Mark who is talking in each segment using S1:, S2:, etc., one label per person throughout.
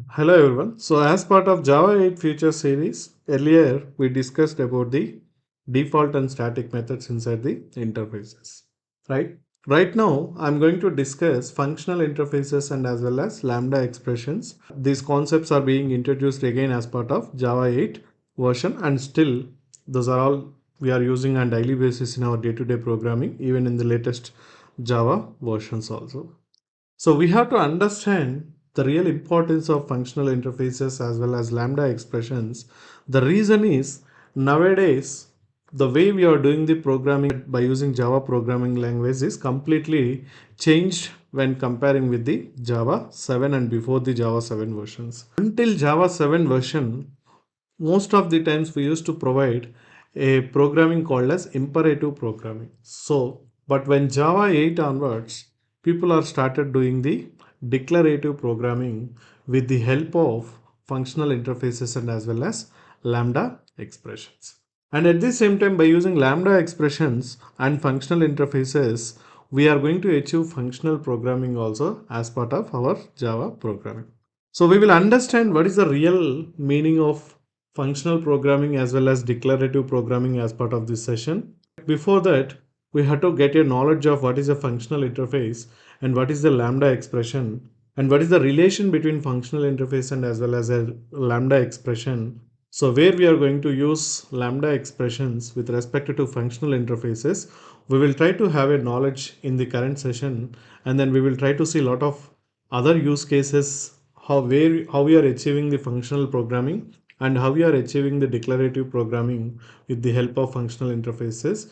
S1: Hello everyone. So as part of Java 8 feature series, earlier we discussed about the default and static methods inside the interfaces, right? Right now, I'm going to discuss functional interfaces and as well as Lambda expressions. These concepts are being introduced again as part of Java 8 version, and still those are all we are using on daily basis in our day-to-day programming, even in the latest Java versions also. So we have to understand the real importance of functional interfaces as well as Lambda expressions. The reason is nowadays the way we are doing the programming by using Java programming language is completely changed when comparing with the Java 7 and before the Java 7 versions. Until Java 7 version, most of the times we used to provide a programming called as imperative programming. So, but when Java 8 onwards, people are started doing the declarative programming with the help of functional interfaces and as well as Lambda expressions. And at the same time, by using Lambda expressions and functional interfaces, we are going to achieve functional programming also as part of our Java programming. So we will understand what is the real meaning of functional programming as well as declarative programming as part of this session. Before that, we have to get a knowledge of what is a functional interface and what is the Lambda expression and what is the relation between functional interface and as well as a Lambda expression. So where we are going to use Lambda expressions with respect to functional interfaces, we will try to have a knowledge in the current session, and then we will try to see a lot of other use cases, how we are achieving the functional programming and how we are achieving the declarative programming with the help of functional interfaces.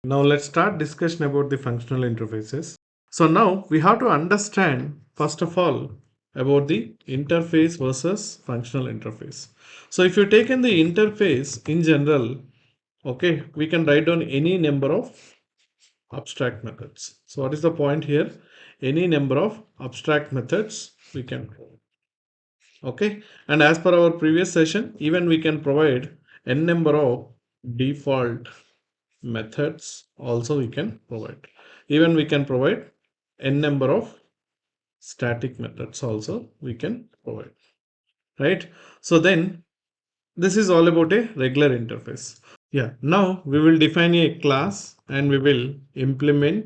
S1: Now let's start discussion about the functional interfaces. So now we have to understand first of all about the interface versus functional interface. So if you take in the interface in general, okay, we can write down any number of abstract methods. So what is the point here? Any number of abstract methods we can provide. Okay, and as per our previous session, even we can provide n number of default methods also we can provide. Even we can provide n number of static methods also we can provide, right? So then this is all about a regular interface. Yeah, now we will define a class and we will implement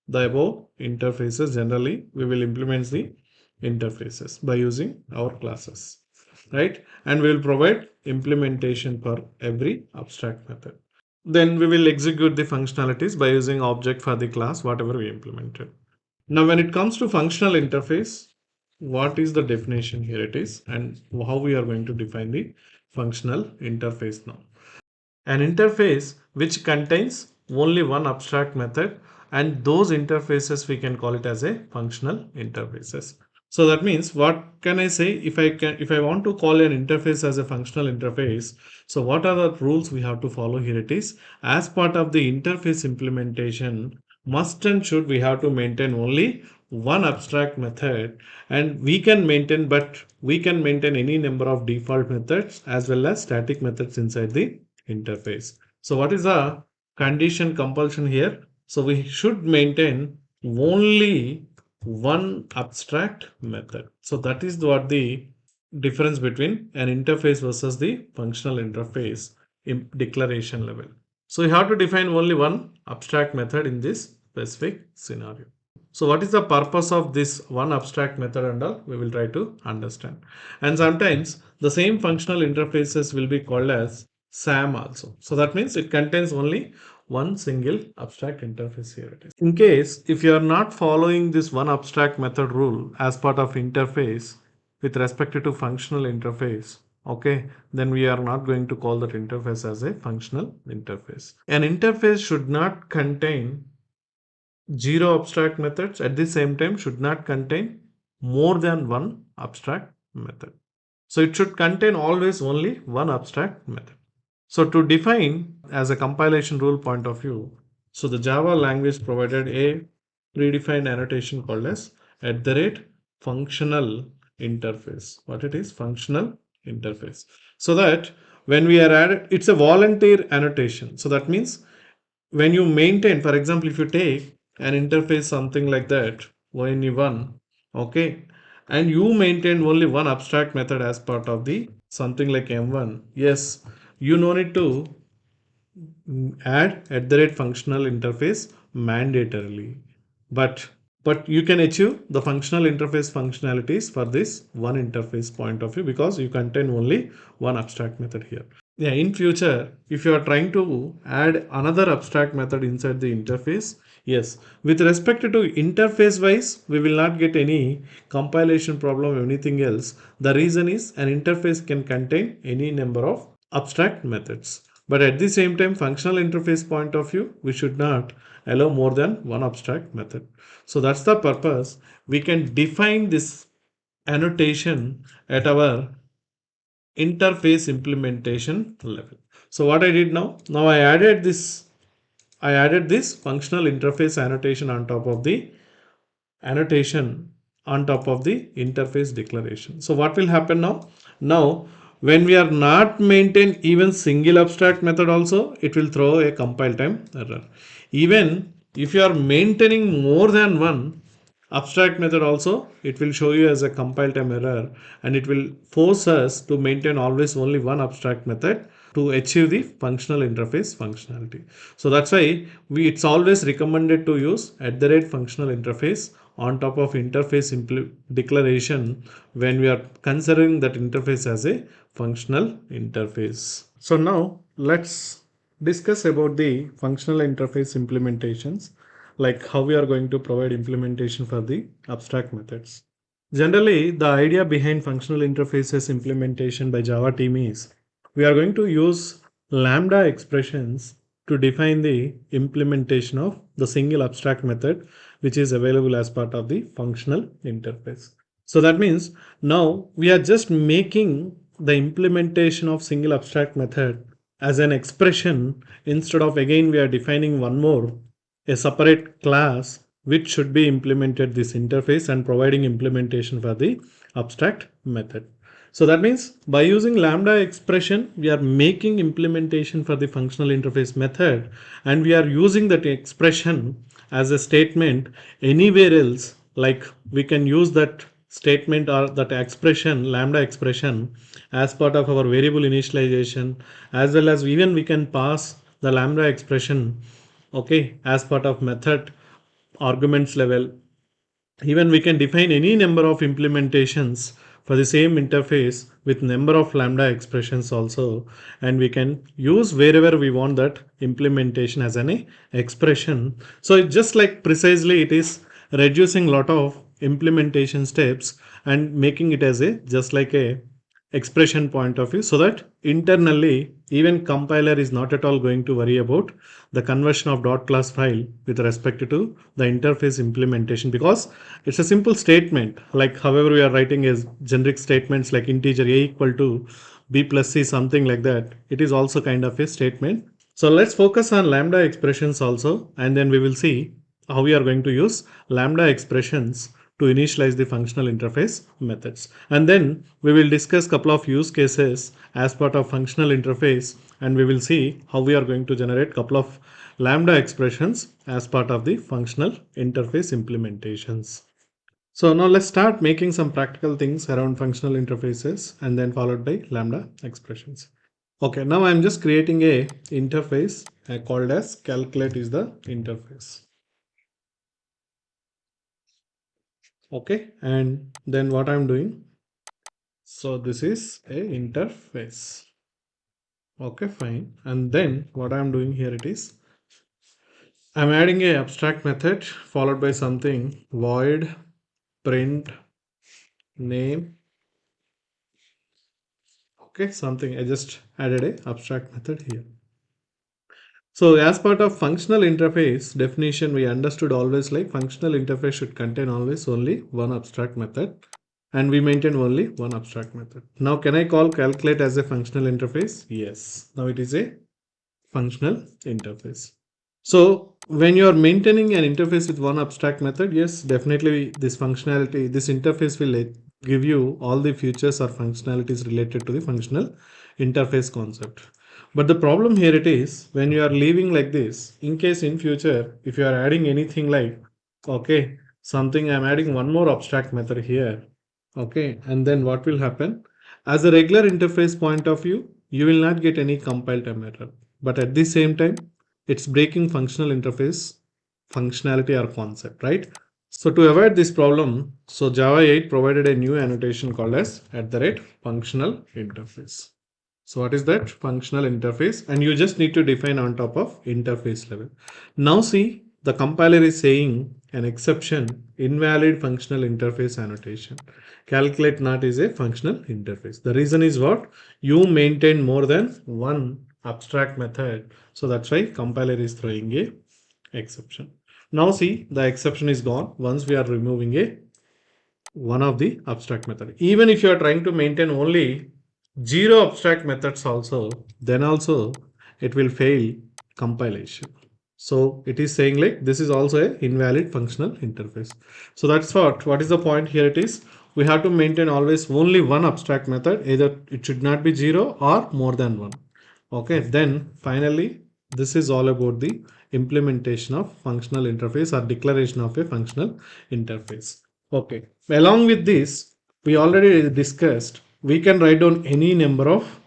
S1: the above interfaces. Generally, we will implement the interfaces by using our classes, right? And we will provide implementation for every abstract method. Then we will execute the functionalities by using object for the class, whatever we implemented. Now, when it comes to functional interface, what is the definition here it is and how we are going to define the functional interface now. An interface which contains only one abstract method, and those interfaces we can call it as a functional interfaces. So that means what can I say if I want to call an interface as a functional interface, so what are the rules we have to follow here it is as part of the interface implementation, must and should we have to maintain only one abstract method, and we can maintain any number of default methods as well as static methods inside the interface. So what is the condition compulsion here? So we should maintain only one abstract method. So that is what the difference between an interface versus the functional interface in declaration level. So you have to define only one abstract method in this specific scenario. So what is the purpose of this one abstract method and all? We will try to understand. And sometimes the same functional interfaces will be called as SAM also. So that means it contains only one single abstract interface here it is. In case if you are not following this one abstract method rule as part of interface with respect to functional interface, okay, then we are not going to call that interface as a functional interface. An interface should not contain zero abstract methods, at the same time should not contain more than one abstract method. So it should contain always only one abstract method. So to define as a compilation rule point of view, so the Java language provided a predefined annotation called as @functional interface. What it is? Functional interface. So that when we are added, it's a volunteer annotation. So that means when you maintain, for example, if you take an interface something like that, one, okay, and you maintain only one abstract method as part of the something like M1, yes, you no need to add at the rate functional interface mandatorily. But you can achieve the functional interface functionalities for this one interface point of view because you contain only one abstract method here. Yeah, in future, if you are trying to add another abstract method inside the interface, yes, with respect to interface wise, we will not get any compilation problem or anything else. The reason is an interface can contain any number of abstract methods. But at the same time, functional interface point of view, we should not allow more than one abstract method. So that's the purpose. We can define this annotation at our interface implementation level. So what I did now I added this functional interface annotation on top of the interface declaration. So what will happen now? Now, when we are not maintain even single abstract method also, it will throw a compile time error. Even if you are maintaining more than one abstract method also, it will show you as a compile time error, and it will force us to maintain always only one abstract method to achieve the functional interface functionality. So that's why it's always recommended to use at the rate functional interface on top of interface declaration when we are considering that interface as a functional interface. So now let's discuss about the functional interface implementations, like how we are going to provide implementation for the abstract methods. Generally, the idea behind functional interfaces implementation by Java team is we are going to use Lambda expressions to define the implementation of the single abstract method which is available as part of the functional interface. So that means now we are just making the implementation of single abstract method as an expression instead of again we are defining one more a separate class which should be implemented this interface and providing implementation for the abstract method. So that means by using lambda expression, we are making implementation for the functional interface method, and we are using that expression as a statement anywhere else. Like we can use that statement or that expression, lambda expression, as part of our variable initialization, as well as even we can pass the lambda expression, okay, as part of method arguments level. Even we can define any number of implementations for the same interface with number of lambda expressions also, and we can use wherever we want that implementation as an expression. So it's just like precisely it is reducing lot of implementation steps and making it as a just like a expression point of view, so that internally even compiler is not at all going to worry about the conversion of dot class file with respect to the interface implementation, because it's a simple statement. Like however we are writing is generic statements like integer a equal to b plus c, something like that, it is also kind of a statement. So let's focus on lambda expressions also, and then we will see how we are going to use lambda expressions to initialize the functional interface methods. And then we will discuss couple of use cases as part of functional interface, and we will see how we are going to generate couple of lambda expressions as part of the functional interface implementations. So now let's start making some practical things around functional interfaces and then followed by lambda expressions. Okay, now I'm just creating a interface called as calculate is the interface. Okay, and then what I'm doing, so this is a interface. Okay, fine. And then what I'm doing here, it is I'm adding a abstract method followed by something void print name. Okay, something I just added a abstract method here. So as part of functional interface definition, we understood always like functional interface should contain always only one abstract method, and we maintain only one abstract method. Now can I call calculate as a functional interface? Yes. Now it is a functional interface. So when you are maintaining an interface with one abstract method, yes, definitely this functionality, this interface will give you all the features or functionalities related to the functional interface concept. But the problem here it is when you are leaving like this, in case in future, if you are adding anything like, okay, something I'm adding one more abstract method here. Okay, and then what will happen? As a regular interface point of view, you will not get any compile time error. But at the same time, it's breaking functional interface functionality or concept, right? So to avoid this problem, so Java 8 provided a new annotation called as @functional interface. So what is that? Functional interface, and you just need to define on top of interface level. Now see, the compiler is saying an exception, invalid functional interface annotation. Calculate not is a functional interface. The reason is what? You maintain more than one abstract method. So that's why compiler is throwing a exception. Now see, the exception is gone once we are removing a one of the abstract method. Even if you are trying to maintain only zero abstract methods also, then also it will fail compilation. So it is saying like this is also a invalid functional interface. So that's what is the point here? It is we have to maintain always only one abstract method, either it should not be zero or more than one. Okay, then finally this is all about the implementation of functional interface or declaration of a functional interface. Okay, along with this, we already discussed we can write down any number of,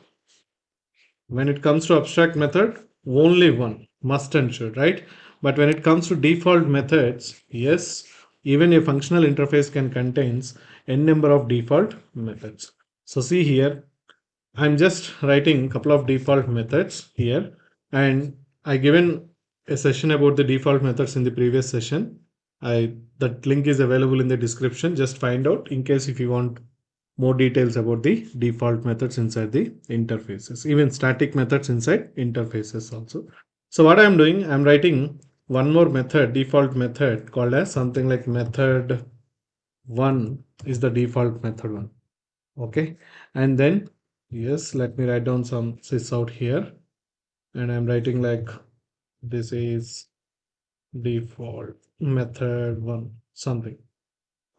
S1: when it comes to abstract method, only one must and should, right? But when it comes to default methods, yes, even a functional interface can contains n number of default methods. So see here, I'm just writing a couple of default methods here, and I given a session about the default methods in the previous session. That link is available in the description. Just find out in case if you want more details about the default methods inside the interfaces, even static methods inside interfaces also. So what I'm doing, I'm writing one more method, default method called as something like method one is the default method one. Okay, and then yes, let me write down some sys out here, and I'm writing like this is default method one something.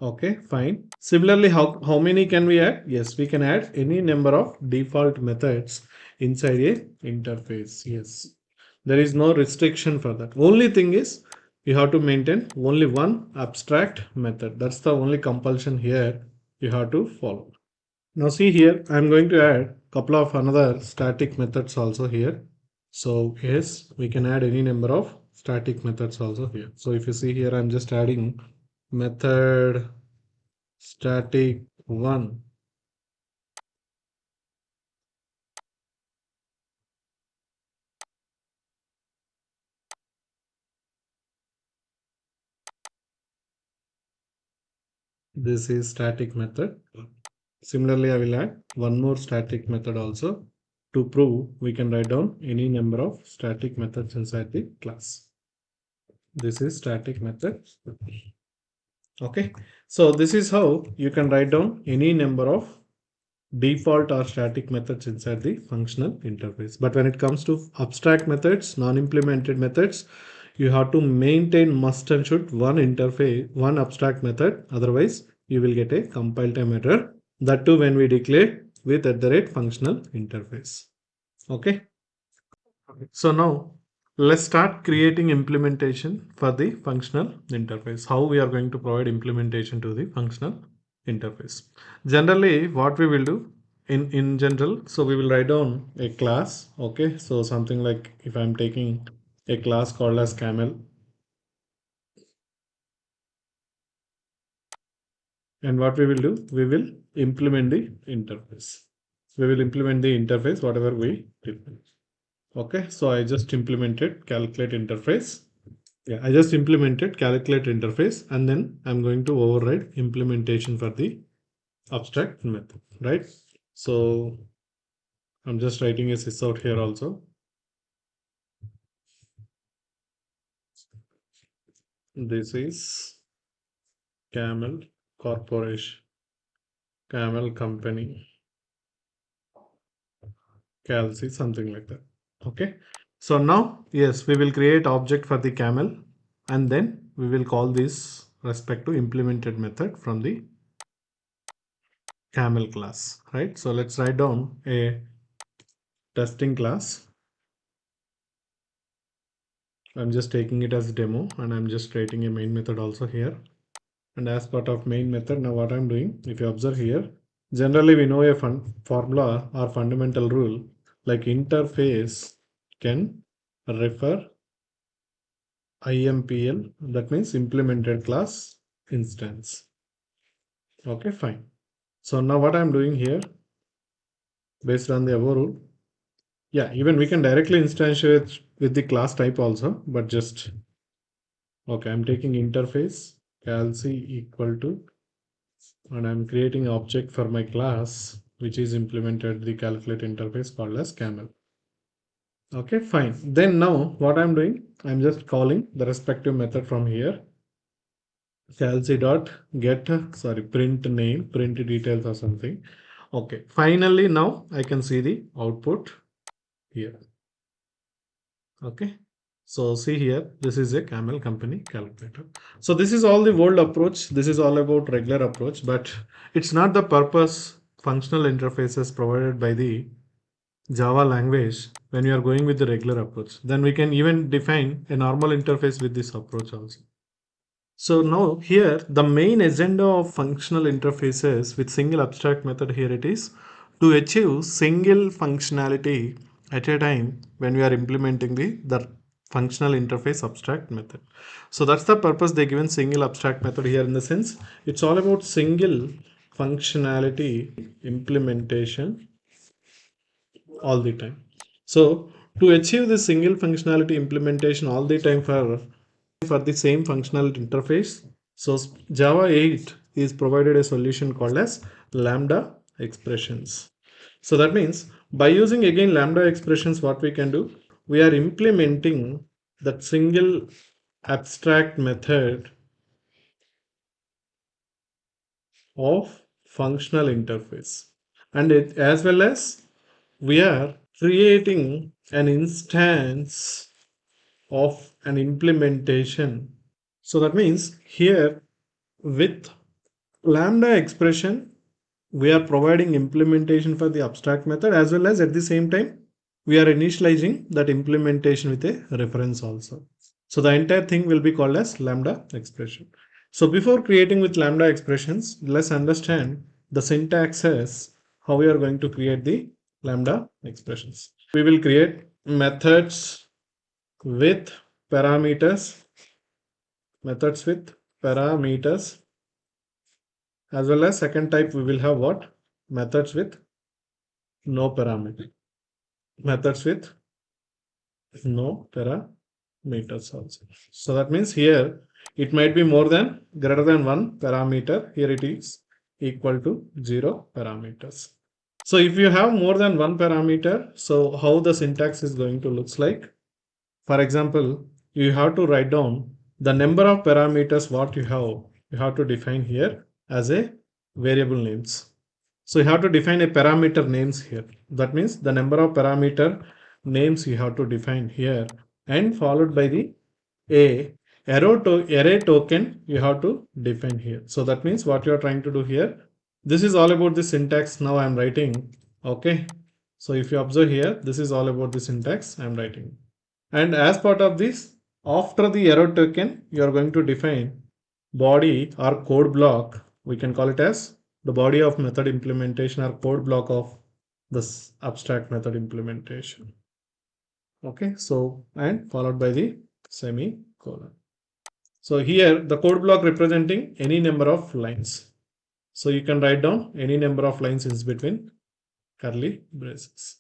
S1: Okay, fine. Similarly, how many can we add? Yes, we can add any number of default methods inside a interface. Yes, there is no restriction for that. Only thing is you have to maintain only one abstract method. That's the only compulsion here you have to follow. Now see here, I'm going to add couple of another static methods also here. So yes, we can add any number of static methods also here. So if you see here, I'm just adding method static one. This is static method. Similarly, I will add one more static method also to prove we can write down any number of static methods inside the class. This is static method. Okay, so this is how you can write down any number of default or static methods inside the functional interface. But when it comes to abstract methods, non-implemented methods, you have to maintain must and should one interface, one abstract method. Otherwise, you will get a compile time error. That too when we declare with @functional interface. Okay. So now let's start creating implementation for the functional interface. How we are going to provide implementation to the functional interface. Generally, what we will do in general, so we will write down a class. Okay, so something like if I'm taking a class called as camel, and what we will do, we will implement the interface. We will implement the interface whatever we did. Okay, so I just implemented calculate interface. Yeah, I just implemented calculate interface, and then I'm going to override implementation for the abstract method, right? So I'm just writing a sys out here also. This is Camel Corporation, Camel Company, Calci, something like that. Okay. So now, yes, we will create object for the camel, and then we will call this respect to implemented method from the camel class, right? So let's write down a testing class. I'm just taking it as demo, and I'm just creating a main method also here. and as part of main method. Now what I'm doing, if you observe here, generally we know a formula or fundamental rule like interface can refer IMPL, that means implemented class instance. Okay, fine. So now what I'm doing here, based on the above rule, yeah, even we can directly instantiate with the class type also, but just, okay, I'm taking interface calc equal to, and I'm creating an object for my class which is implemented the calculate interface called as camel. Okay, fine. Then now what I'm doing, I'm just calling the respective method from here. Calc dot get, sorry, print name, print details or something. Okay, finally now I can see the output here. Okay, so see here, this is a camel company calculator. So this is all the old approach. This is all about regular approach, but it's not the purpose functional interfaces provided by the Java language when you are going with the regular approach. Then we can even define a normal interface with this approach also. So now here the main agenda of functional interfaces with single abstract method here it is to achieve single functionality at a time when we are implementing the functional interface abstract method. So that's the purpose they given single abstract method here in the sense it's all about single functionality implementation all the time. So to achieve this single functionality implementation all the time for the same functional interface, so Java 8 is provided a solution called as Lambda Expressions. So that means by using again Lambda Expressions, what we can do, we are implementing that single abstract method of functional interface, and it as well as we are creating an instance of an implementation. So that means here with Lambda expression, we are providing implementation for the abstract method as well as at the same time, we are initializing that implementation with a reference also. So the entire thing will be called as Lambda expression. So before creating with Lambda expressions, let's understand the syntaxes, how we are going to create the Lambda expressions. We will create methods with parameters, methods with parameters, as well as second type we will have what? Methods with no parameter. Methods with no parameters also. So that means here it might be more than greater than one parameter. Here it is equal to 0 parameters. So if you have more than one parameter, so how the syntax is going to looks like? For example, you have to write down the number of parameters what you have to define here as a variable names. So you have to define a parameter names here. That means the number of parameter names you have to define here and followed by the a array token you have to define here. So that means what you are trying to do here. This is all about the syntax now I am writing. Okay. So if you observe here, this is all about the syntax I am writing. And as part of this, after the arrow token, you are going to define body or code block. We can call it as the body of method implementation or code block of this abstract method implementation. Okay, so and followed by the semicolon. So here the code block representing any number of lines. So you can write down any number of lines in between curly braces.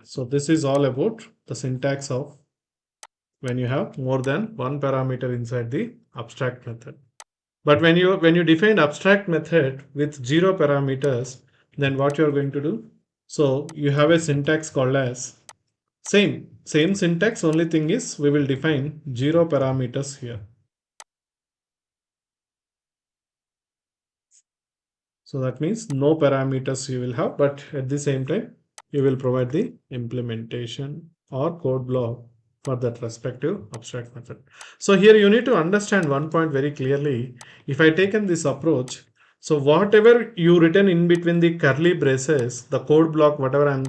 S1: So this is all about the syntax of when you have more than one parameter inside the abstract method. But when you define abstract method with 0 parameters, then what you are going to do? So you have a syntax called as same syntax, only thing is we will define 0 parameters here. So that means no parameters you will have, but at the same time you will provide the implementation or code block for that respective abstract method. So here you need to understand one point very clearly. If I taken this approach, so whatever you written in between the curly braces, the code block, whatever I'm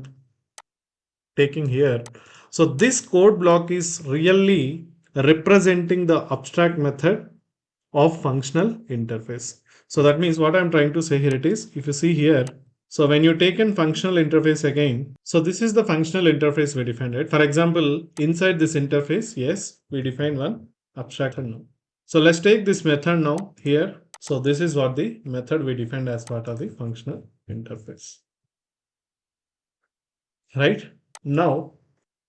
S1: taking here, so this code block is really representing the abstract method of functional interface. So that means what I'm trying to say here it is, if you see here, so when you take in functional interface again, so this is the functional interface we defined, right? For example, inside this interface, yes, we define one abstraction now. So let's take this method now here. So this is what the method we defined as part of the functional interface, right? Now,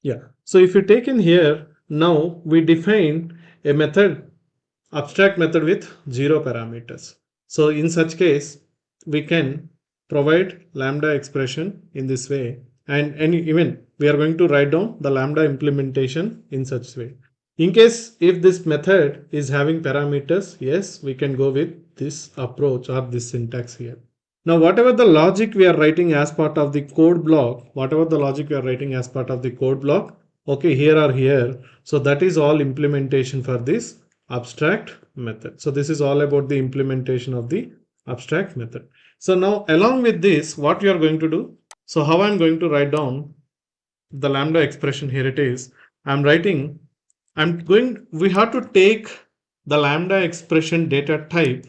S1: yeah. So if you take in here, now we define a method, abstract method with 0 parameters. So in such case, we can provide lambda expression in this way, and even we are going to write down the lambda implementation in such way. In case if this method is having parameters, yes, we can go with this approach or this syntax here. Now, whatever the logic we are writing as part of the code block, okay, here or here, so that is all implementation for this abstract method. So this is all about the implementation of the abstract method. So now along with this, what you are going to do, so how I'm going to write down the lambda expression, here it is. We have to take the lambda expression data type,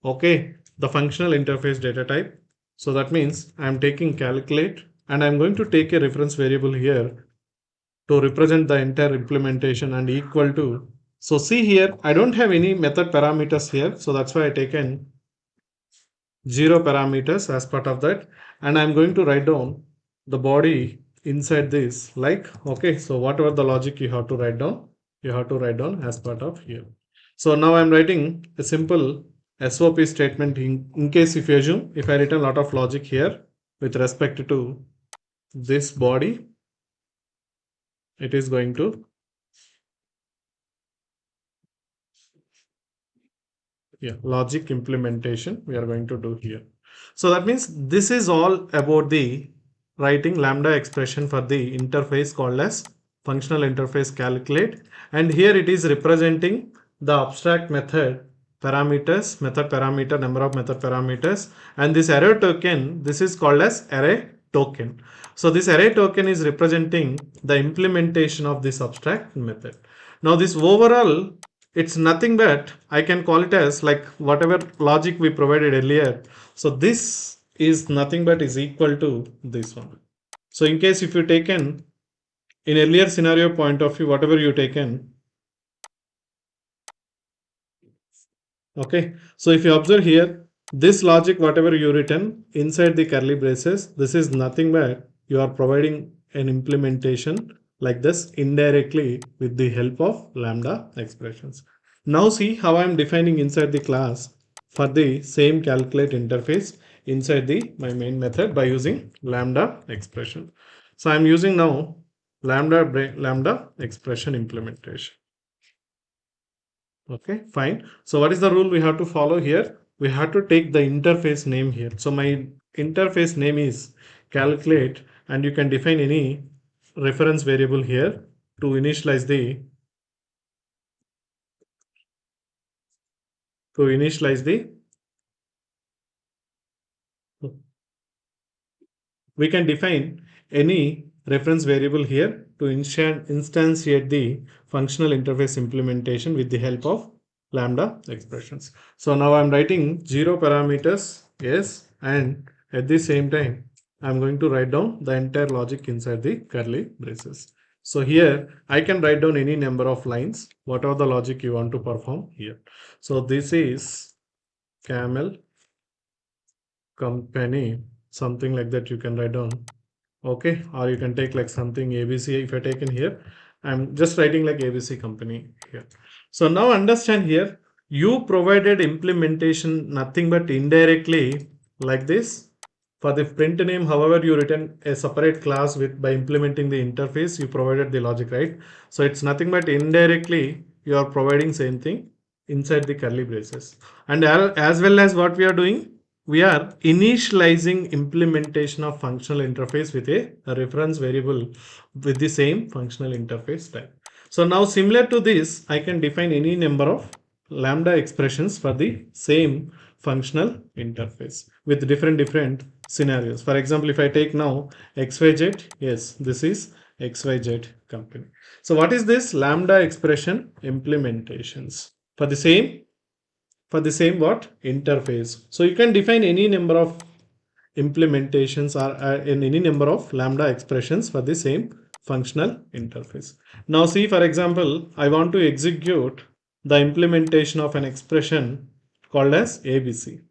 S1: okay, the functional interface data type. So that means I'm taking calculate, and I'm going to take a reference variable here to represent the entire implementation and equal to. So see here, I don't have any method parameters here. So that's why I taken 0 parameters as part of that. And I'm going to write down the body inside this, like, okay, so whatever the logic you have to write down, as part of here. So now I'm writing a simple SOP statement in case if you assume, if I written a lot of logic here with respect to this body, it is going to, yeah, logic implementation we are going to do here. So that means this is all about the writing lambda expression for the interface called as functional interface calculate, and here it is representing the abstract method parameters, method parameter, number of method parameters, and this array token, this is called as array token. So this array token is representing the implementation of this abstract method. Now this overall, it's nothing but I can call it as like whatever logic we provided earlier. So this is nothing but is equal to this one. So in case if you taken in earlier scenario point of view, whatever you taken, okay, so if you observe here, this logic whatever you written inside the curly braces, this is nothing but you are providing an implementation like this indirectly with the help of lambda expressions. Now see how I am defining inside the class for the same calculate interface inside the my main method by using lambda expression. So I am using now lambda expression implementation. Okay, fine. So what is the rule we have to follow here? We have to take the interface name here. So my interface name is calculate, and you can define any reference variable here to initialize the we can define any reference variable here to instantiate the functional interface implementation with the help of lambda expressions. So now I'm writing 0 parameters, yes, and at the same time I'm going to write down the entire logic inside the curly braces. So here I can write down any number of lines, whatever the logic you want to perform here. So this is camel company, something like that you can write down, okay, or you can take like something ABC. If I take in here, I'm just writing like ABC company here. So now understand here, you provided implementation nothing but indirectly like this. For the print name, however, you written a separate class with by implementing the interface, you provided the logic, right? So it's nothing but indirectly you are providing same thing inside the curly braces. And as well as what we are doing, we are initializing implementation of functional interface with a reference variable with the same functional interface type. So now similar to this, I can define any number of lambda expressions for the same functional interface with different scenarios. For example, if I take now XYZ, yes, this is XYZ company. So what is this lambda expression implementations for the same for the same what interface. So you can define any number of implementations or in any number of lambda expressions for the same functional interface. Now see, for example, I want to execute the implementation of an expression called as ABC.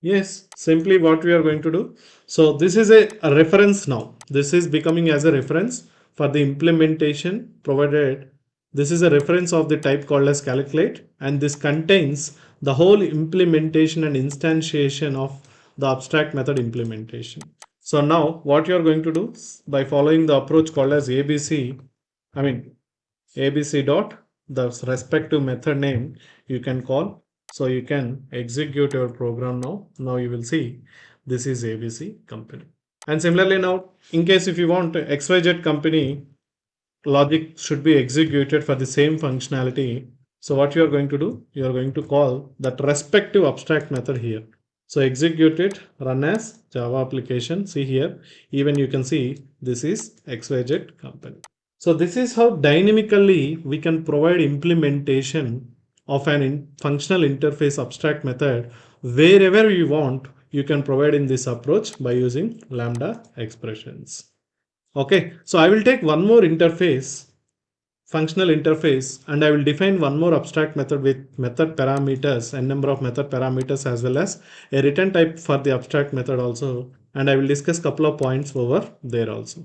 S1: Yes, simply what we are going to do. So this is a reference now. This is becoming as a reference for the implementation provided. This is a reference of the type called as calculate, and this contains the whole implementation and instantiation of the abstract method implementation. So now what you are going to do by following the approach called as ABC, I mean ABC dot the respective method name you can call. So you can execute your program now. Now you will see this is ABC company. And similarly now, in case if you want XYZ company, logic should be executed for the same functionality. So what you are going to do, you are going to call that respective abstract method here. So execute it, run as Java application. See here, even you can see this is XYZ company. So this is how dynamically we can provide implementation of an functional interface abstract method wherever you want. You can provide in this approach by using lambda expressions. Okay, so I will take one more interface, functional interface, and I will define one more abstract method with method parameters and number of method parameters as well as a return type for the abstract method also. And I will discuss couple of points over there also.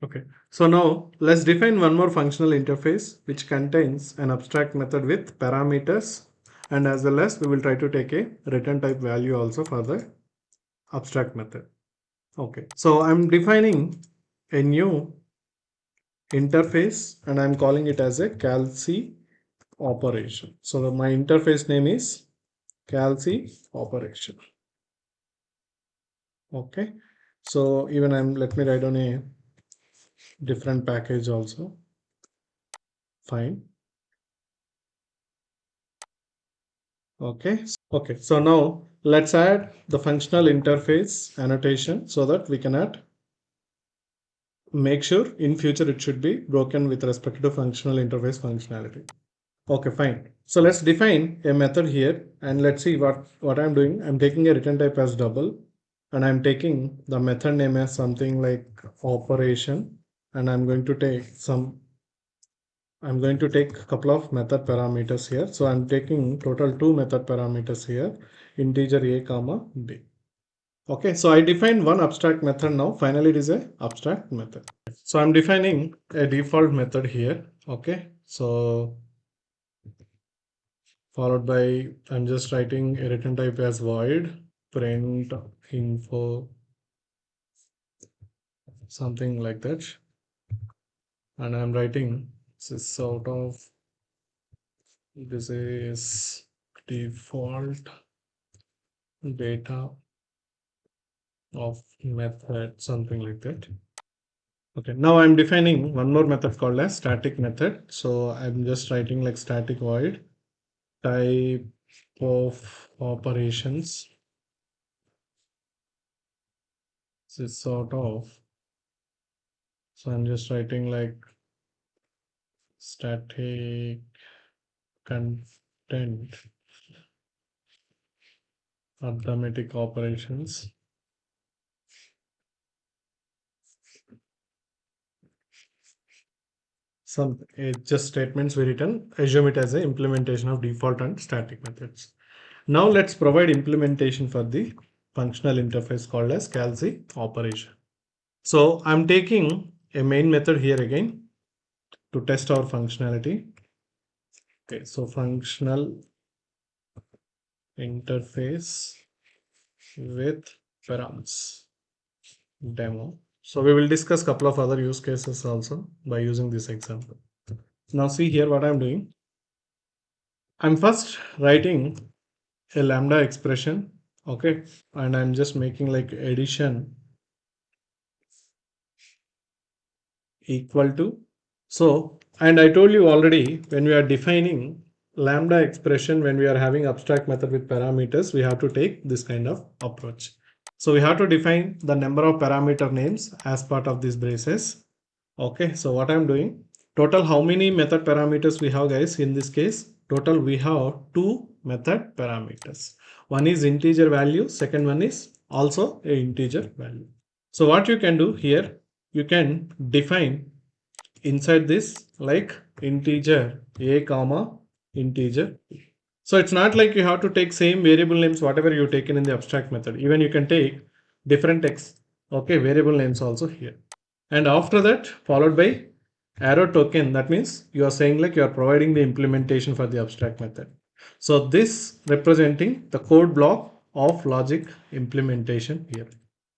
S1: Okay, so now let's define one more functional interface which contains an abstract method with parameters, and as well as we will try to take a return type value also for the abstract method. Okay, so I'm defining a new interface and I'm calling it as a calc operation. So my interface name is calc operation. Okay, so even let me write on a different package also. Fine. Okay. Okay. So now let's add the functional interface annotation so that we can make sure in future it should be broken with respect to functional interface functionality. Okay, fine. So let's define a method here and let's see what I'm doing. I'm taking a return type as double and I'm taking the method name as something like operation, and I'm going to take a couple of method parameters here. So I'm taking total 2 method parameters here, integer a comma b. Okay, so I defined one abstract method now. Finally, it is a abstract method. So I'm defining a default method here. Okay, so followed by I'm just writing a return type as void print info, something like that, and I'm writing this out of this is default data of method, something like that. Okay, now I'm defining one more method called as static method. So I'm just writing like static void type of operations, this sort of. So I'm just writing like static content arithmetic operations. Some just statements we written, assume it as a implementation of default and static methods. Now let's provide implementation for the functional interface called as calc operation. So I'm taking a main method here again to test our functionality. Okay, so functional interface with params demo. So we will discuss a couple of other use cases also by using this example. Now see here what I'm doing. I'm first writing a lambda expression, okay, and I'm just making like addition equal to. So, and I told you already when we are defining lambda expression, when we are having abstract method with parameters, we have to take this kind of approach. So we have to define the number of parameter names as part of these braces. Okay, so what I'm doing, total how many method parameters we have, guys? In this case, total we have two method parameters. One is integer value, second one is also a integer value. So what you can do here, you can define inside this like integer a comma integer b. So it's not like you have to take same variable names whatever you taken in the abstract method. Even you can take different text, okay, variable names also here. And after that, followed by arrow token, that means you are saying like you are providing the implementation for the abstract method. So this representing the code block of logic implementation here.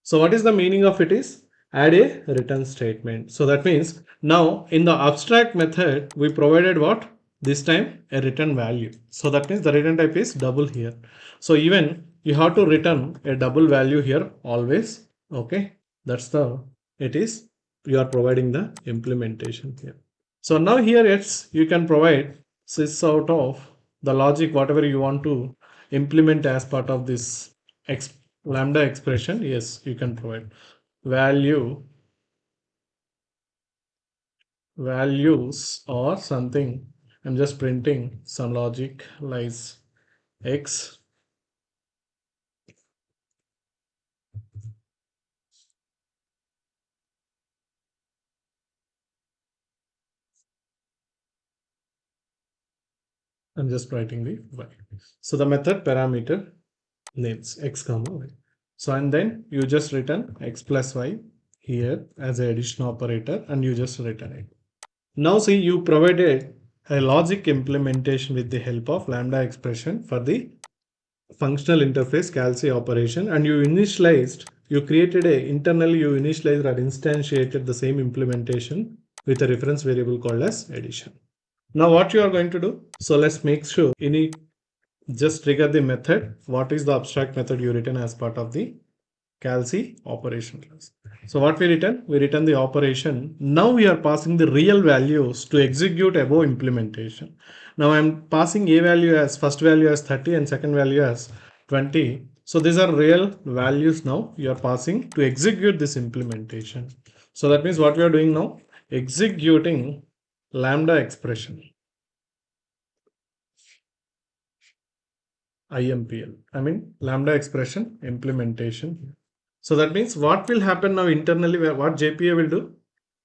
S1: So what is the meaning of it is add a return statement. So that means now in the abstract method we provided what? This time a return value. So that means the return type is double here. So even you have to return a double value here always. Okay, that's the it is you are providing the implementation here. So now here it's you can provide sys out of the logic whatever you want to implement as part of this lambda expression. Yes, you can provide values or something. I'm just printing some logic lies x. I'm just writing the y. So the method parameter names x comma y. So and then you just return x plus y here as an addition operator and you just return it. Now see you provided a logic implementation with the help of lambda expression for the functional interface calc operation, and you created a internally you initialized or instantiated the same implementation with a reference variable called as addition. Now what you are going to do, so let's make sure init just trigger the method. What is the abstract method you written as part of the calc operation class? So what we return? We return the operation. Now we are passing the real values to execute above implementation. Now I'm passing a value as first value as 30 and second value as 20. So these are real values now you are passing to execute this implementation. So that means what we are doing now, executing lambda expression. IMPL, I mean lambda expression implementation. So that means what will happen now internally, what JPA will do,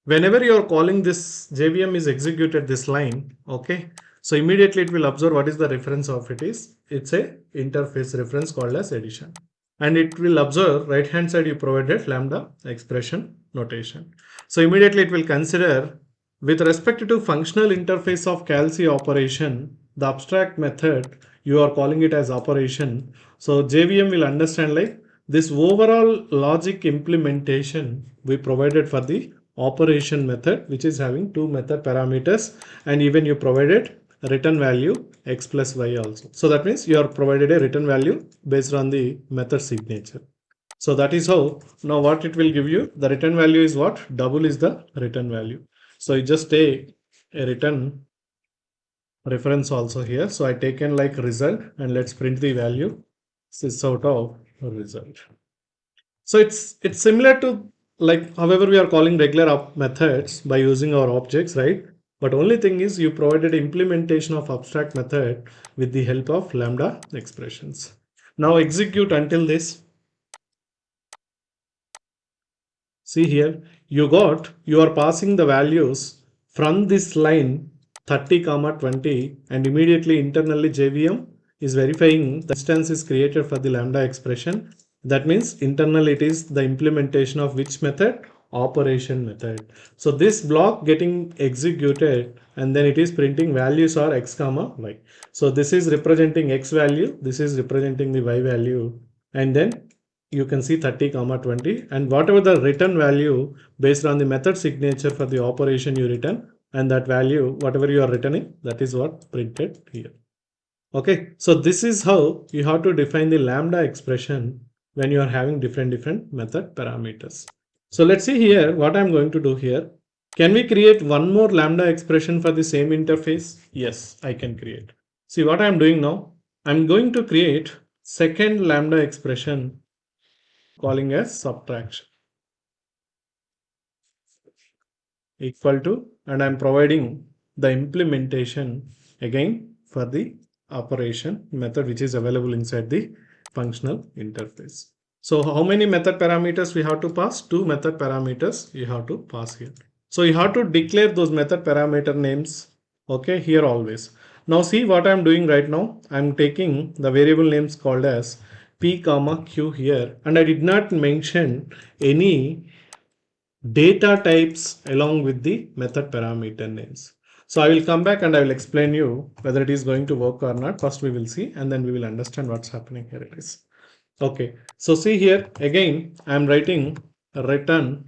S1: whenever you are calling this JVM is executed this line, okay, so immediately it will observe what is the reference of it is. It's a interface reference called as addition, and it will observe right hand side you provided lambda expression notation. So immediately it will consider with respect to functional interface of calc operation, the abstract method you are calling it as operation. So JVM will understand like this overall logic implementation we provided for the operation method, which is having two method parameters, and even you provided return value x plus y also. So that means you are provided a return value based on the method signature. So that is how now what it will give you. The return value is what? Double is the return value. So you just take a return reference also here. So I taken like result and let's print the value sys out of result. So it's similar to like however we are calling regular methods by using our objects, right? But only thing is you provided implementation of abstract method with the help of lambda expressions. Now execute until this. See here, you are passing the values from this line 30 comma 20, and immediately internally JVM is verifying the instance is created for the lambda expression. That means internally it is the implementation of which method? Operation method. So this block getting executed and then it is printing values are x comma y. So this is representing x value, this is representing the y value, and then you can see 30 comma 20, and whatever the return value based on the method signature for the operation you return, and that value whatever you are returning, that is what printed here. Okay, so this is how you have to define the lambda expression when you are having different method parameters. So let's see here what I'm going to do here. Can we create one more lambda expression for the same interface? Yes, I can create. See what I'm doing now. I'm going to create second lambda expression calling as subtraction equal to, and I'm providing the implementation again for the operation method which is available inside the functional interface. So how many method parameters we have to pass? Two method parameters you have to pass here. So you have to declare those method parameter names, okay, here always. Now see what I'm doing right now. I'm taking the variable names called as p comma q here, and I did not mention any data types along with the method parameter names. So I will come back and I will explain you whether it is going to work or not. First we will see and then we will understand what's happening here it is. Okay, so see here again I am writing return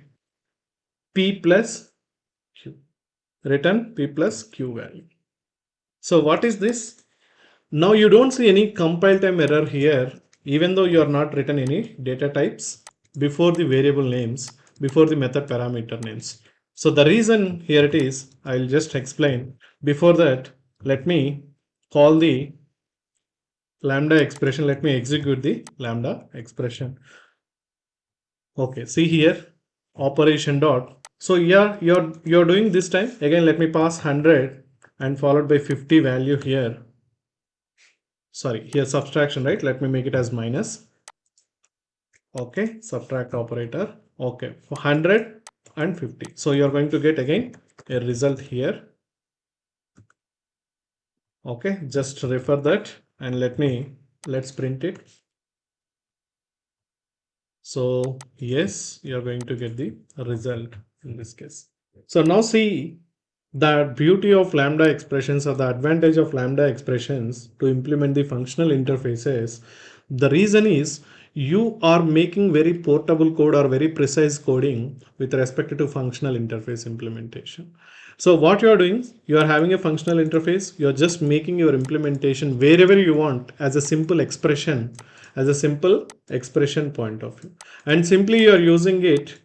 S1: p plus q, return p plus q value. So what is this? Now you don't see any compile time error here, even though you are not written any data types before the variable names, before the method parameter names. So the reason here it is, I'll just explain. Before that, let me call the lambda expression. Let me execute the lambda expression. Okay, see here, operation dot. So yeah, you're doing this time. Again, let me pass 100 and followed by 50 value here. Sorry, here subtraction, right? Let me make it as minus. Okay, subtract operator. Okay, for 100 and 50. So you're going to get again a result here. Okay, just refer that and let's print it. So yes, you're going to get the result in this case. So now see the beauty of lambda expressions or the advantage of lambda expressions to implement the functional interfaces. The reason is you are making very portable code or very precise coding with respect to functional interface implementation. So what you are doing, you are having a functional interface, you are just making your implementation wherever you want as a simple expression, as a simple expression point of view. And simply you are using it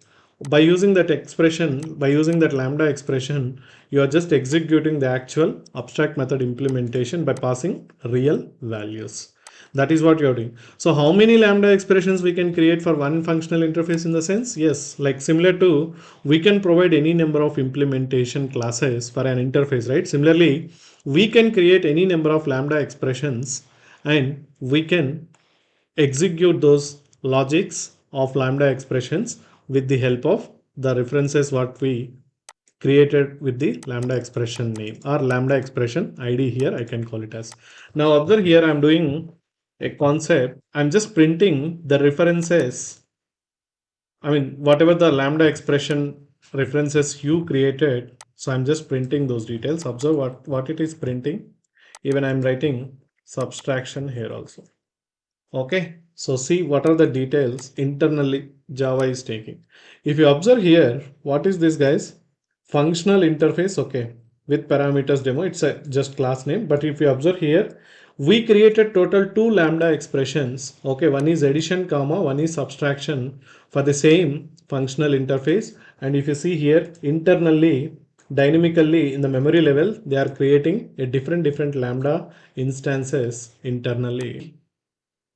S1: by using that expression, by using that lambda expression, you are just executing the actual abstract method implementation by passing real values. That is what you're doing. So how many lambda expressions we can create for one functional interface in the sense? Yes, like similar to we can provide any number of implementation classes for an interface, right? Similarly, we can create any number of lambda expressions and we can execute those logics of lambda expressions with the help of the references what we created with the lambda expression name or lambda expression ID here I can call it as. Now observe here I'm doing a concept. I'm just printing the references. I mean whatever the lambda expression references you created. So I'm just printing those details. Observe what it is printing. Even I'm writing subtraction here also. Okay, so see what are the details internally Java is taking. If you observe here, what is this guys? Functional interface, okay, with parameters demo, it's a just class name. But if you observe here, we created total two lambda expressions. Okay, one is addition comma, one is subtraction for the same functional interface. And if you see here internally, dynamically in the memory level, they are creating a different lambda instances internally.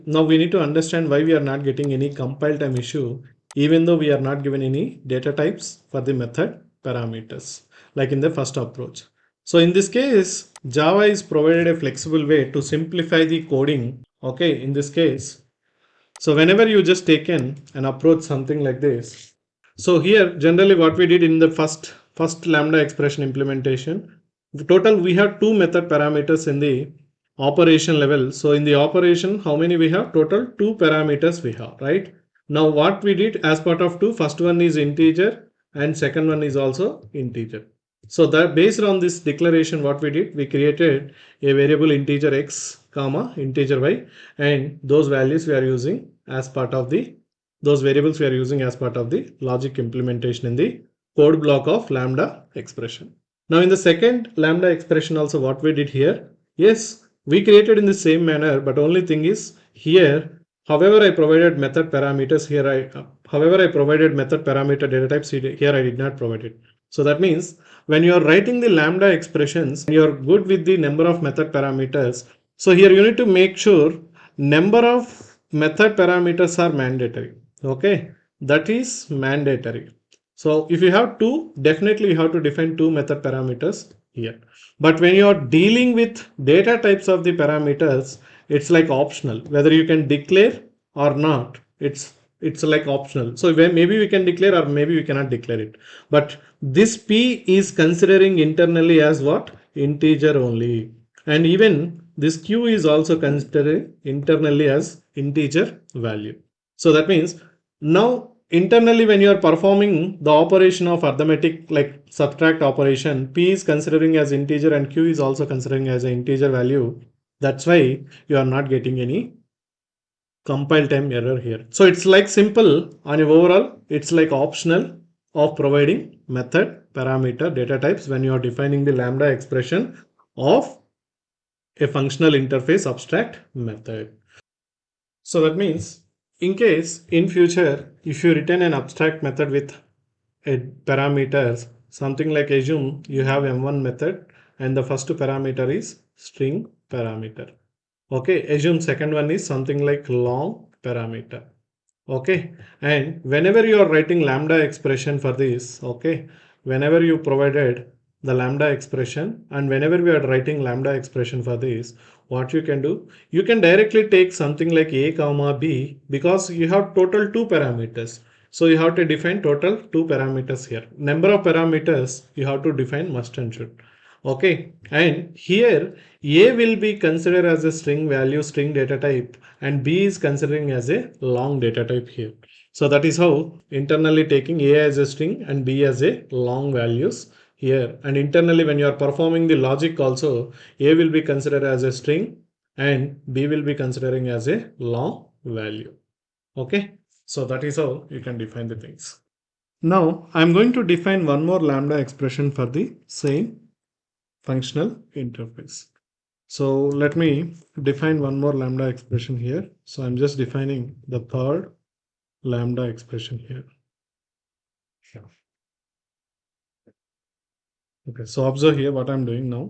S1: Now we need to understand why we are not getting any compile time issue, even though we are not given any data types for the method parameters, like in the first approach. So in this case, Java is provided a flexible way to simplify the coding. Okay, in this case, so whenever you just take in an approach something like this. So here generally what we did in the first lambda expression implementation, the total we have two method parameters in the operation level. So in the operation, how many we have? Total two parameters we have, right? Now what we did as part of two, first one is integer and second one is also integer. So that based on this declaration, what we did, we created a variable integer x comma integer y, and those values we are using as part of the those variables we are using as part of the logic implementation in the code block of lambda expression. Now in the second lambda expression also what we did here, yes, we created in the same manner, but only thing is here, however I provided method parameters here, however I provided method parameter data types here I did not provide it. So that means when you are writing the lambda expressions, you are good with the number of method parameters. So here you need to make sure number of method parameters are mandatory. Okay, that is mandatory. So if you have two, definitely you have to define two method parameters here. But when you are dealing with data types of the parameters, it's like optional whether you can declare or not. It's like optional. So maybe we can declare or maybe we cannot declare it. But this p is considering internally as what? Integer only. And even this q is also considered internally as integer value. So that means now internally when you are performing the operation of arithmetic like subtract operation, p is considering as integer and q is also considering as an integer value. That's why you are not getting any compile time error here. So it's like simple on your overall, it's like optional of providing method, parameter, data types when you are defining the lambda expression of a functional interface abstract method. So that means in case in future, if you return an abstract method with a parameters, something like assume you have m1 method and the first parameter is string parameter. Okay, assume second one is something like long parameter. Okay, and whenever you are writing lambda expression for this, okay, whenever you provided the lambda expression and whenever we are writing lambda expression for this, what you can do, you can directly take something like a comma b because you have total two parameters. So you have to define total two parameters here. Number of parameters you have to define must and should. Okay, and here a will be considered as a string value, string data type, and b is considering as a long data type here. So that is how internally taking a as a string and b as a long values here. And internally when you are performing the logic also, a will be considered as a string and b will be considering as a long value. Okay, so that is how you can define the things. Now I'm going to define one more lambda expression for the same functional interface. So let me define one more lambda expression here. So I'm just defining the third lambda expression here. Okay, so observe here what I'm doing now.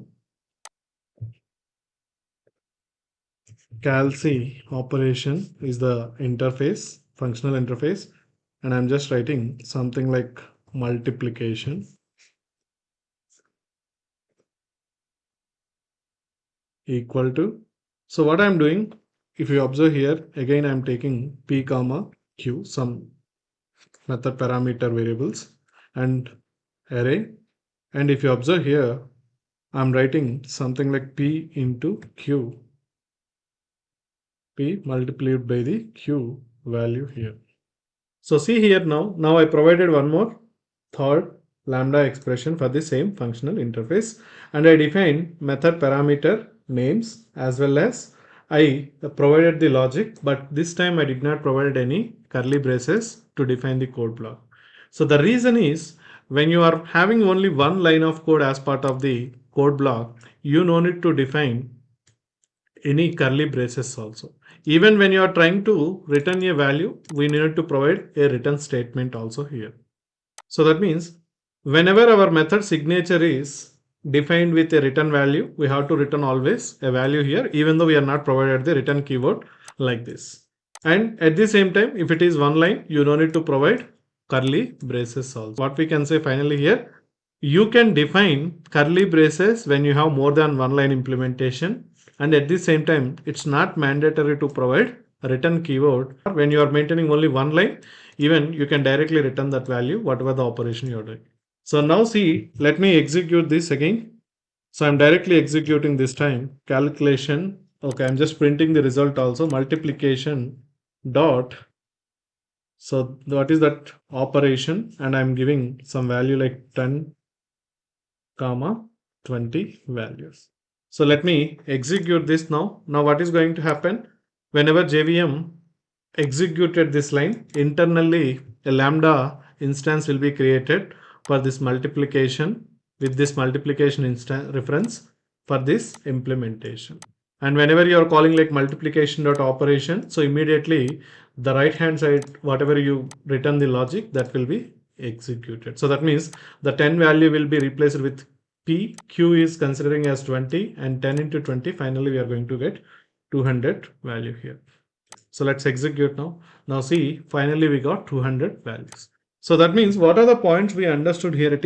S1: Calc operation is the interface, functional interface, and I'm just writing something like multiplication equal to. So what I'm doing, if you observe here, again I'm taking p comma q, some method parameter variables and array. And if you observe here, I'm writing something like p into q, p multiplied by the q value here. So see here now I provided one more third lambda expression for the same functional interface and I defined method parameter names as well as I provided the logic, but this time I did not provide any curly braces to define the code block. So the reason is when you are having only one line of code as part of the code block, you no need to define any curly braces also. Even when you are trying to return a value, we need to provide a return statement also here. So that means whenever our method signature is defined with a return value, we have to return always a value here, even though we are not provided the return keyword like this. And at the same time, if it is one line, you don't need to provide curly braces also. What we can say finally here, you can define curly braces when you have more than one line implementation. And at the same time, it's not mandatory to provide a return keyword. When you are maintaining only one line, even you can directly return that value, whatever the operation you're doing. So now see, let me execute this again. So I'm directly executing this time calculation. Okay, I'm just printing the result also multiplication dot. So what is that operation? And I'm giving some value like 10 comma 20 values. So let me execute this now. Now what is going to happen? Whenever JVM executed this line, internally a lambda instance will be created for this multiplication with this multiplication instance reference for this implementation. And whenever you are calling like multiplication dot operation, so immediately the right hand side, whatever you return the logic, that will be executed. So that means the 10 value will be replaced with P. Q is considering as 20 and 10 into 20. Finally, we are going to get 200 value here. So let's execute now. Now see, finally we got 200 values. So that means what are the points we understood here?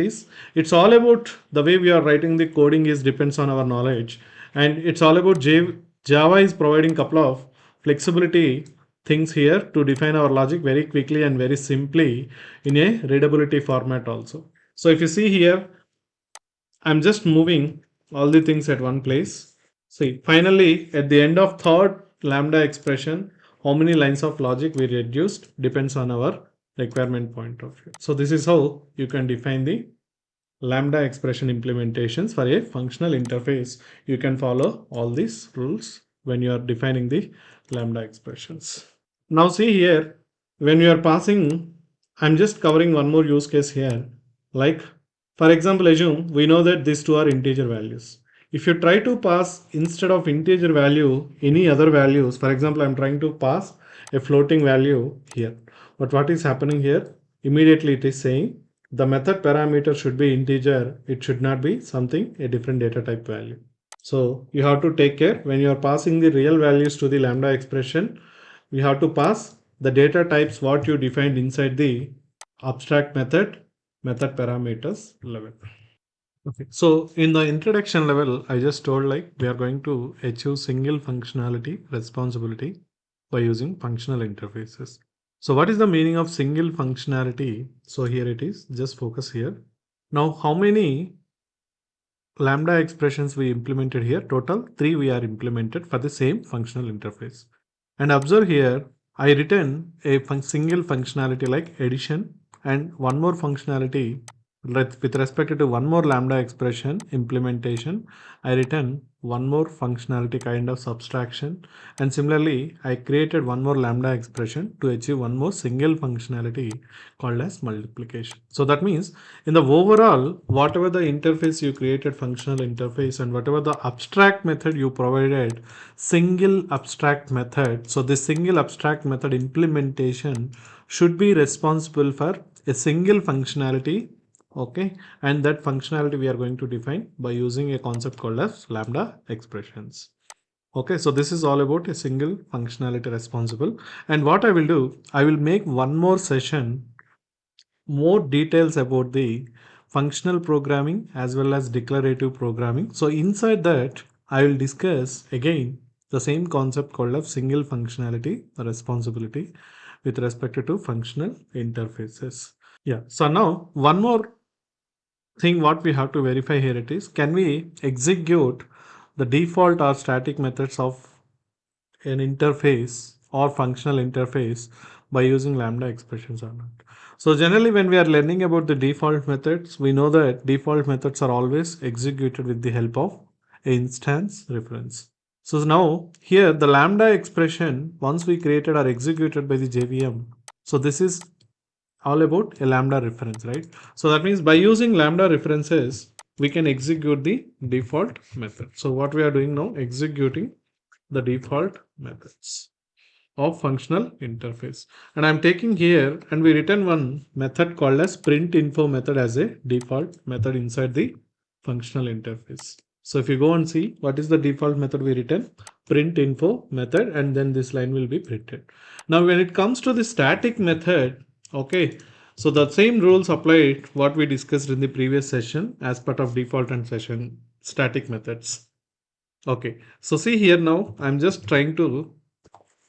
S1: It's all about the way we are writing the coding is depends on our knowledge, and it's all about Java is providing couple of flexibility things here to define our logic very quickly and very simply in a readability format also. So if you see here, I'm just moving all the things at one place. See, finally, at the end of third lambda expression, how many lines of logic we reduced depends on our requirement point of view. So this is how you can define the lambda expression implementations for a functional interface. You can follow all these rules when you are defining the lambda expressions. Now see here, when you are passing, I'm just covering one more use case here. Like, for example, assume we know that these two are integer values. If you try to pass instead of integer value any other values, for example, I'm trying to pass a floating value here. But what is happening here? Immediately it is saying the method parameter should be integer. It should not be something, a different data type value. So you have to take care when you are passing the real values to the lambda expression. We have to pass the data types what you defined inside the abstract method parameters level. Okay, so in the introduction level, I just told like we are going to achieve single functionality responsibility by using functional interfaces. So what is the meaning of single functionality? So here it is, just focus here. Now how many lambda expressions we implemented here? Total 3 we are implemented for the same functional interface. And observe here, I written a single functionality like addition and one more functionality with respect to one more lambda expression implementation. I written one more functionality kind of subtraction, and similarly I created one more lambda expression to achieve one more single functionality called as multiplication. So that means in the overall, whatever the interface you created, functional interface, and whatever the abstract method you provided, single abstract method. So this single abstract method implementation should be responsible for a single functionality. Okay, and that functionality we are going to define by using a concept called as lambda expressions. Okay, so this is all about a single functionality responsible. And what I will do, I will make one more session, more details about the functional programming as well as declarative programming. So inside that, I will discuss again the same concept called as single functionality responsibility with respect to functional interfaces. Yeah, so now one more thing what we have to verify here it is, can we execute the default or static methods of an interface or functional interface by using lambda expressions or not? So generally when we are learning about the default methods, we know that default methods are always executed with the help of instance reference. So now here the lambda expression once we created are executed by the JVM. So this is all about a lambda reference, right? So that means by using lambda references, we can execute the default method. So what we are doing now, executing the default methods of functional interface. And I'm taking here and we return one method called as print info method as a default method inside the functional interface. So if you go and see what is the default method we return, print info method, and then this line will be printed. Now when it comes to the static method, okay, so the same rules applied what we discussed in the previous session as part of default and session static methods. Okay, so see here now I'm just trying to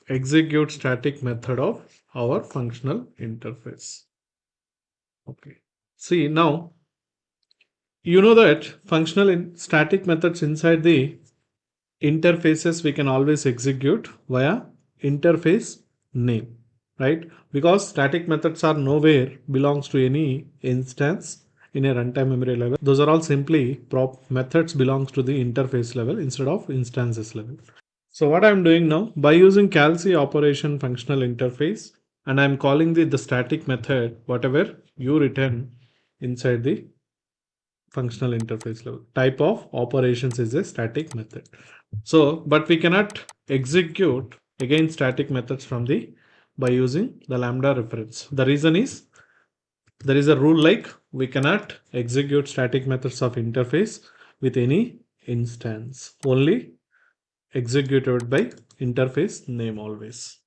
S1: execute static method of our functional interface. Okay, see now you know that static methods inside the interfaces we can always execute via interface name, right? Because static methods are nowhere belongs to any instance in a runtime memory level. Those are all simply prop methods belongs to the interface level instead of instances level. So what I'm doing now, by using calc operation functional interface, and I'm calling the static method, whatever you return inside the functional interface level. Type of operations is a static method. So, but we cannot execute again static methods from the by using the lambda reference. The reason is There is a rule like we cannot execute static methods of interface with any instance, only executed by interface name always.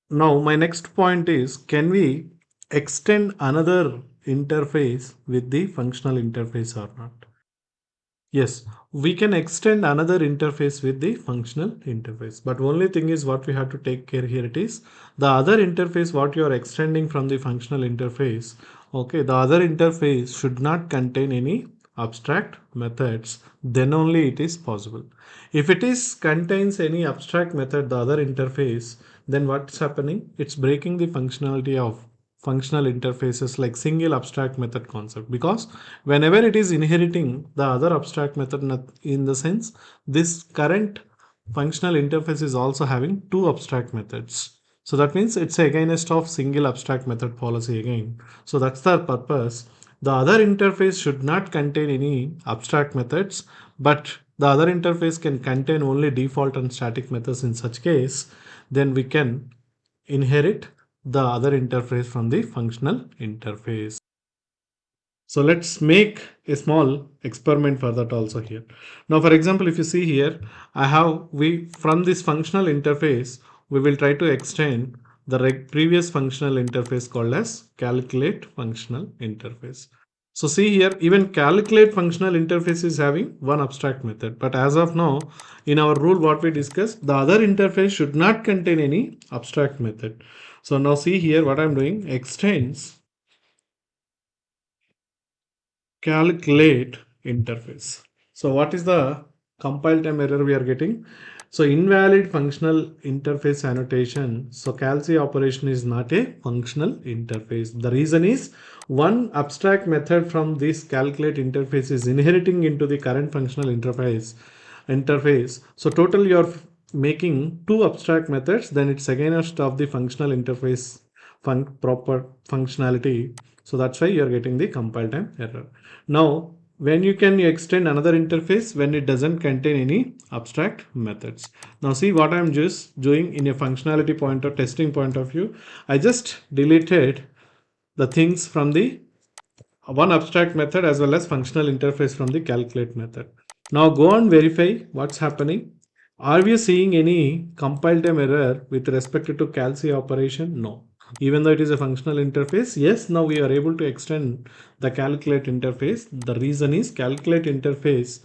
S1: Now my next point is, can we extend another interface with the functional interface or not? Yes, we can extend another interface with the functional interface, but only thing is what we have to take care here, it is the other interface what you are extending from the functional interface. Okay, the other interface should not contain any abstract methods, then only it is possible. If it is contains any abstract method, the other interface, then what's happening? It's breaking the functionality of functional interfaces like single abstract method concept, because whenever it is inheriting the other abstract method, in the sense this current functional interface is also having two abstract methods, so that means it's against of single abstract method policy again. So that's the purpose. The other interface should not contain any abstract methods, but the other interface can contain only default and static methods. In such case, then we can inherit the other interface from the functional interface. So let's make a small experiment for that also here. Now, for example, if you see here, we from this functional interface, we will try to extend the previous functional interface called as calculate functional interface. So see here, even calculate functional interface is having one abstract method, but as of now, in our rule what we discussed, the other interface should not contain any abstract method. So now see here what I'm doing, extends calculate interface. So what is the compile time error we are getting? So invalid functional interface annotation. So calc operation is not a functional interface. The reason is one abstract method from this calculate interface is inheriting into the current functional interface. So total you're making two abstract methods, then it's against of the functional interface proper functionality. So that's why you're getting the compile time error. Now, when you can extend another interface when it doesn't contain any abstract methods. Now see what I'm just doing in a functionality point or testing point of view. I just deleted the things from the one abstract method as well as functional interface from the calculate method. Now go and verify what's happening. Are we seeing any compile time error with respect to calc operation? No. Even though it is a functional interface, yes, now we are able to extend the calculate interface. The reason is calculate interface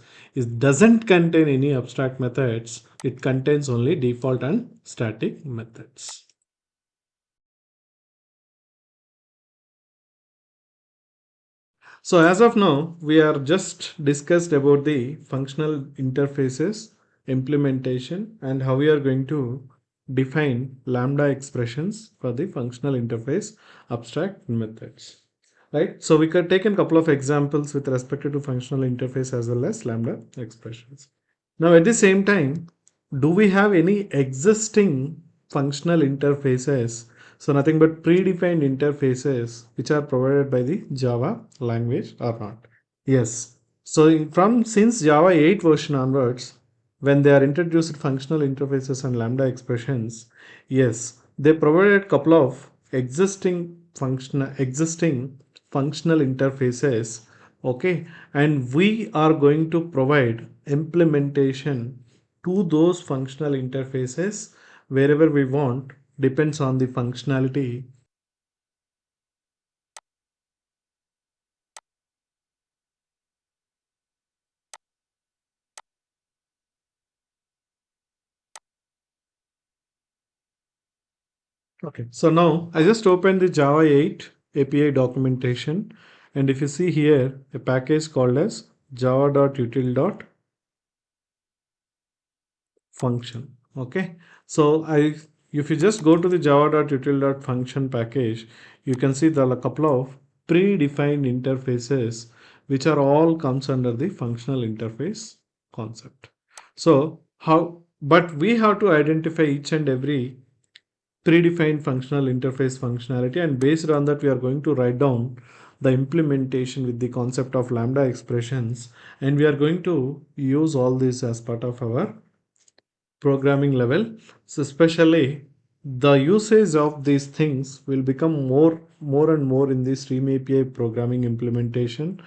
S1: doesn't contain any abstract methods. It contains only default and static methods. So as of now, we are just discussed about the functional interfaces implementation and how we are going to define lambda expressions for the functional interface abstract methods. Right? So we could take a couple of examples with respect to functional interface as well as lambda expressions. Now at the same time, do we have any existing functional interfaces? So nothing but predefined interfaces which are provided by the Java language or not? Yes. So from since Java 8 version onwards, when they are introduced functional interfaces and lambda expressions, yes, they provided couple of existing functional interfaces. Okay, and we are going to provide implementation to those functional interfaces wherever we want, depends on the functionality. Okay, so now I just opened the Java 8 API documentation, and if you see here a package called as java.util.function. Okay, so if you just go to the java.util.function package, you can see there are a couple of predefined interfaces which are all comes under the functional interface concept. So how, but we have to identify each and every predefined functional interface functionality, and based on that we are going to write down the implementation with the concept of lambda expressions, and we are going to use all this as part of our programming level. So especially the usage of these things will become more and more in the Stream API programming implementation.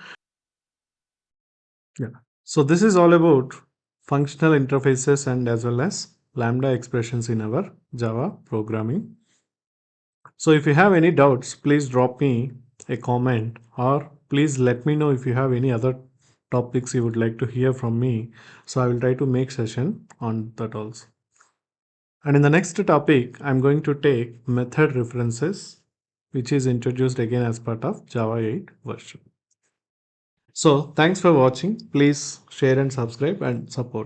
S1: Yeah. So this is all about functional interfaces and as well as Lambda expressions in our Java programming. So if you have any doubts, please drop me a comment or please let me know if you have any other topics you would like to hear from me. So I will try to make session on that also. And in the next topic, I'm going to take method references, which is introduced again as part of Java 8 version. So thanks for watching. Please share and subscribe and support.